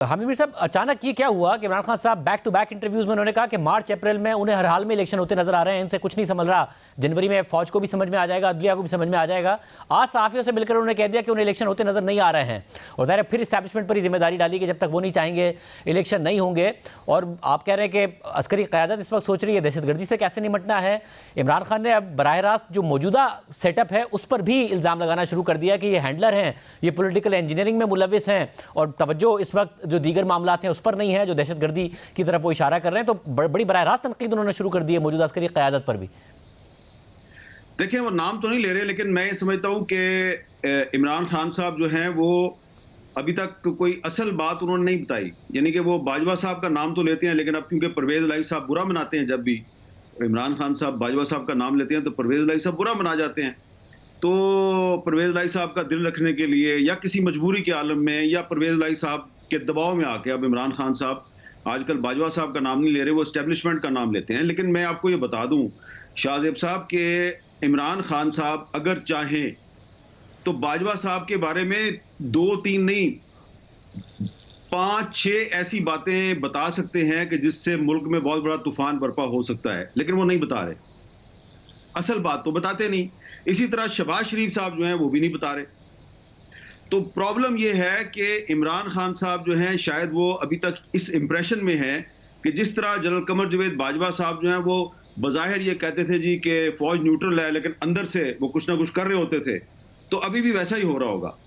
हामिद मीर साहब, अचानक ये क्या हुआ कि इमरान खान साहब बैक टू बैक इंटरव्यूज में उन्होंने कहा कि मार्च अप्रैल में उन्हें हर हाल में इलेक्शन होते नजर आ रहे हैं, इनसे कुछ नहीं समझ रहा, जनवरी में फौज को भी समझ में आ जाएगा, अदलिया को भी समझ में आ जाएगा। आज सहाफियों से मिलकर उन्होंने कह दिया कि उन्हें इलेक्शन होते नजर नहीं आ रहे हैं और ज़ाहिर फिर इस्टेब्लिशमेंट पर ही जिम्मेदारी डाली कि जब तक वो नहीं चाहेंगे इलेक्शन नहीं होंगे। और आप कह रहे हैं कि अस्करी क़यादत इस वक्त सोच रही है दहशतगर्दी से कैसे निपटना है। इमरान खान ने अब बराह रास्त जो मौजूदा सेटअप है उस पर भी इल्ज़ाम लगाना शुरू कर दिया कि ये हैंडलर हैं, ये पॉलिटिकल इंजीनियरिंग में मुलविस हैं और तवज्जो इस वक्त जो दीगर मामलात हैं उस पर नहीं है, जो दहशतगर्दी की तरफ वो इशारा कर रहे हैं। तो बड़ी बराह रास्त तनकीद उन्होंने शुरू कर दी है मौजूदा अस्करी क़यादत पर भी। देखिए, वो नाम तो नहीं ले रहे, लेकिन मैं ये समझता हूं कि इमरान खान साहब जो हैं वो अभी तक कोई असल बात उन्होंने नहीं बताई। यानी कि वो बाजवा साहब का नाम तो लेते हैं, लेकिन अब क्योंकि परवेज इलाही साहब बुरा मनाते हैं, जब भी इमरान खान साहब बाजवा साहब का नाम लेते हैं तो परवेज इलाही साहब बुरा मना जाते हैं। तो परवेज इलाही साहब का दिल रखने के लिए या किसी मजबूरी के आलम में या परवेज इलाही साहब के दबाव में आके अब इमरान खान साहब आजकल बाजवा साहब का नाम नहीं ले रहे, वो एस्टेब्लिशमेंट का नाम लेते हैं। लेकिन मैं आपको ये बता दूं शाहजेब साहब के इमरान खान साहब अगर चाहें तो बाजवा साहब के बारे में 2-3 नहीं 5-6 ऐसी बातें बता सकते हैं कि जिससे मुल्क में बहुत बड़ा तूफान बर्पा हो सकता है, लेकिन वो नहीं बता रहे, असल बात तो बताते नहीं। इसी तरह शहबाज शरीफ साहब जो हैं वो भी नहीं बता रहे। तो प्रॉब्लम ये है कि इमरान खान साहब जो हैं शायद वो अभी तक इस इंप्रेशन में है कि जिस तरह जनरल कमर जवेद बाजवा साहब जो हैं वो बज़ाहिर ये कहते थे जी कि फौज न्यूट्रल है, लेकिन अंदर से वो कुछ ना कुछ कर रहे होते थे, तो अभी भी वैसा ही हो रहा होगा।